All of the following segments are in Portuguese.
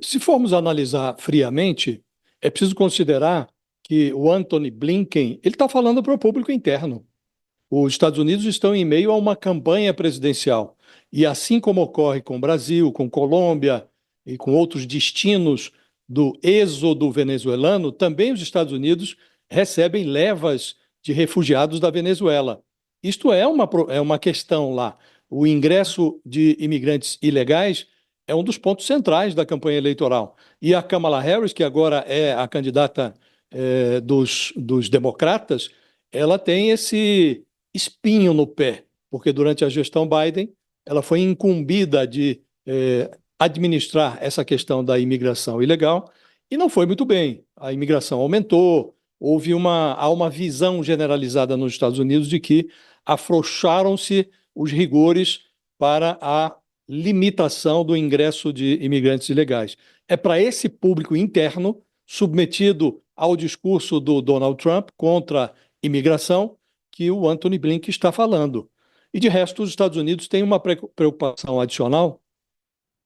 Se formos analisar friamente, é preciso considerar que o Antony Blinken ele está falando para o público interno. Os Estados Unidos estão em meio a uma campanha presidencial. E assim como ocorre com o Brasil, com Colômbia e com outros destinos do êxodo venezuelano, também os Estados Unidos recebem levas de refugiados da Venezuela. Isto é uma questão lá. O ingresso de imigrantes ilegais é um dos pontos centrais da campanha eleitoral. E a Kamala Harris, que agora é a candidata dos democratas, ela tem esse espinho no pé, porque durante a gestão Biden ela foi incumbida de administrar essa questão da imigração ilegal e não foi muito bem. A imigração aumentou, há uma visão generalizada nos Estados Unidos de que afrouxaram-se os rigores para a limitação do ingresso de imigrantes ilegais. É para esse público interno, submetido ao discurso do Donald Trump contra imigração, que o Antony Blinken está falando. E, de resto, os Estados Unidos têm uma preocupação adicional,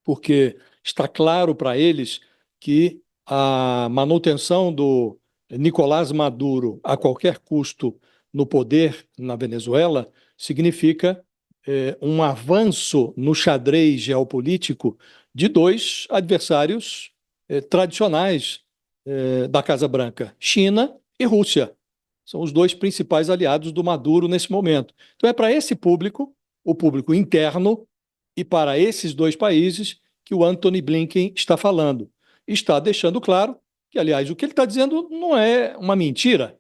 porque está claro para eles que a manutenção do Nicolás Maduro a qualquer custo no poder na Venezuela significa um avanço no xadrez geopolítico de dois adversários tradicionais da Casa Branca, China e Rússia. São os dois principais aliados do Maduro nesse momento. Então, é para esse público, o público interno, e para esses dois países que o Antony Blinken está falando. Está deixando claro que, aliás, o que ele está dizendo não é uma mentira.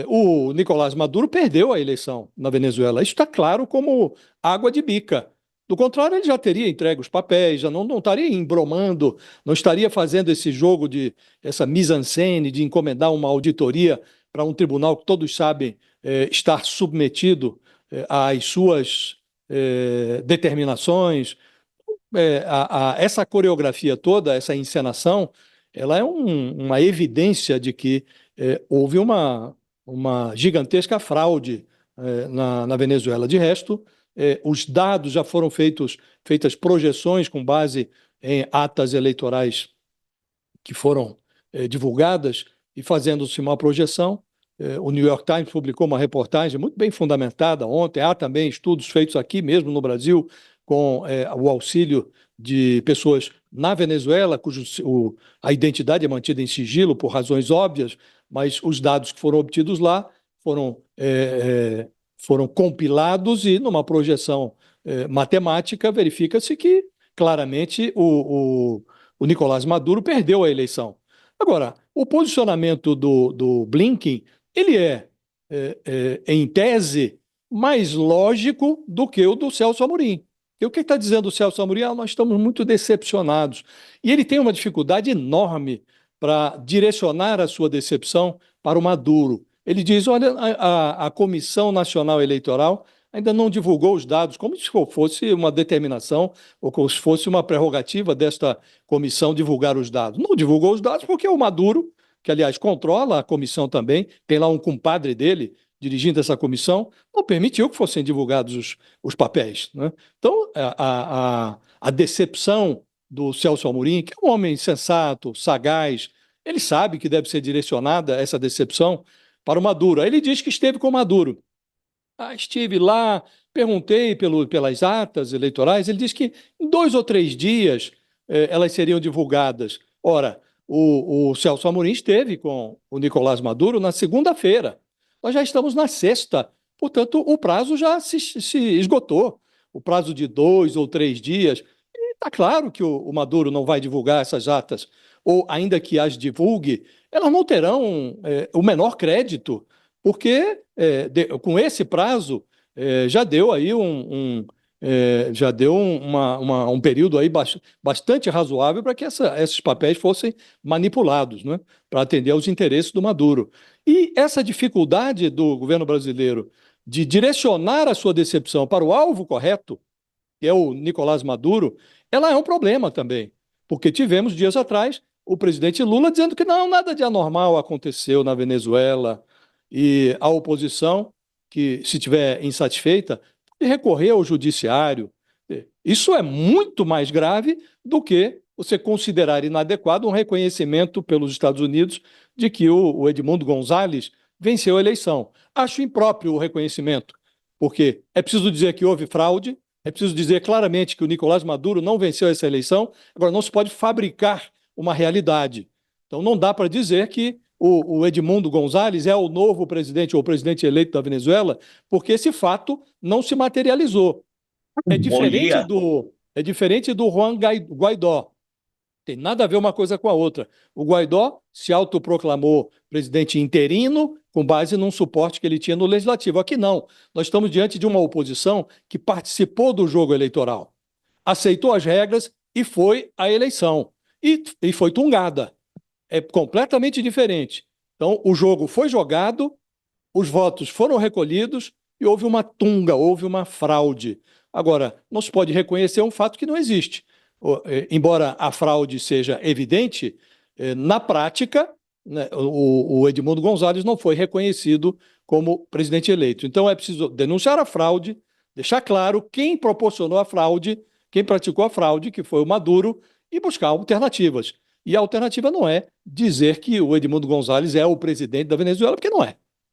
O Nicolás Maduro perdeu a eleição na Venezuela. Isso está claro como água de bica. Do contrário, ele já teria entregue os papéis, já não estaria embromando, não estaria fazendo esse jogo essa mise-en-scène de encomendar uma auditoria para um tribunal que todos sabem estar submetido às suas determinações. Essa coreografia toda, essa encenação, ela é uma evidência de que houve uma gigantesca fraude na Venezuela. De resto, os dados já foram feitas projeções com base em atas eleitorais que foram divulgadas e fazendo-se uma projeção. O New York Times publicou uma reportagem muito bem fundamentada ontem. Há também estudos feitos aqui mesmo no Brasil com o auxílio de pessoas na Venezuela, a identidade é mantida em sigilo por razões óbvias, mas os dados que foram obtidos lá foram compilados e, numa projeção matemática, verifica-se que claramente o Nicolás Maduro perdeu a eleição. Agora, o posicionamento do Blinken, ele em tese, mais lógico do que o do Celso Amorim. E o que está dizendo o Celso Amorim? Nós estamos muito decepcionados. E ele tem uma dificuldade enorme para direcionar a sua decepção para o Maduro. Ele diz, olha, a Comissão Nacional Eleitoral ainda não divulgou os dados, como se fosse uma determinação ou como se fosse uma prerrogativa desta comissão divulgar os dados. Não divulgou os dados porque o Maduro, que, aliás, controla a comissão também, tem lá um compadre dele dirigindo essa comissão, não permitiu que fossem divulgados os papéis, né? Então, a decepção do Celso Amorim, que é um homem sensato, sagaz, ele sabe que deve ser direcionada essa decepção para o Maduro. Aí ele diz que esteve com o Maduro. Estive lá, perguntei pelas atas eleitorais, ele disse que em 2 ou 3 dias elas seriam divulgadas. Ora, o Celso Amorim esteve com o Nicolás Maduro na segunda-feira. Nós já estamos na sexta, portanto, o prazo já se esgotou. O prazo de 2 ou 3 dias. Está claro que o Maduro não vai divulgar essas atas, ou ainda que as divulgue, elas não terão o menor crédito, porque com esse prazo já deu aí um período aí bastante razoável para que esses papéis fossem manipulados, né, para atender aos interesses do Maduro. E essa dificuldade do governo brasileiro de direcionar a sua decepção para o alvo correto, que é o Nicolás Maduro, ela é um problema também, porque tivemos dias atrás o presidente Lula dizendo que não, nada de anormal aconteceu na Venezuela, e a oposição, que se estiver insatisfeita, pode recorrer ao judiciário. Isso é muito mais grave do que você considerar inadequado um reconhecimento pelos Estados Unidos de que o Edmundo Gonzalez venceu a eleição. Acho impróprio o reconhecimento, porque é preciso dizer que houve fraude, é preciso dizer claramente que o Nicolás Maduro não venceu essa eleição. Agora, não se pode fabricar uma realidade. Então, não dá para dizer que o Edmundo Gonzalez é o novo presidente ou o presidente eleito da Venezuela, porque esse fato não se materializou. Bom dia. É diferente do Juan Guaidó. Tem nada a ver uma coisa com a outra. O Guaidó se autoproclamou presidente interino com base num suporte que ele tinha no legislativo. Aqui não. Nós estamos diante de uma oposição que participou do jogo eleitoral, aceitou as regras e foi à eleição. E foi tungada. É completamente diferente. Então, o jogo foi jogado, os votos foram recolhidos e houve uma tunga, houve uma fraude. Agora, não se pode reconhecer um fato que não existe. Embora a fraude seja evidente, na prática, né, o Edmundo Gonzalez não foi reconhecido como presidente eleito. Então é preciso denunciar a fraude, deixar claro quem proporcionou a fraude, quem praticou a fraude, que foi o Maduro, e buscar alternativas. E a alternativa não é dizer que o Edmundo Gonzalez é o presidente da Venezuela, porque não é.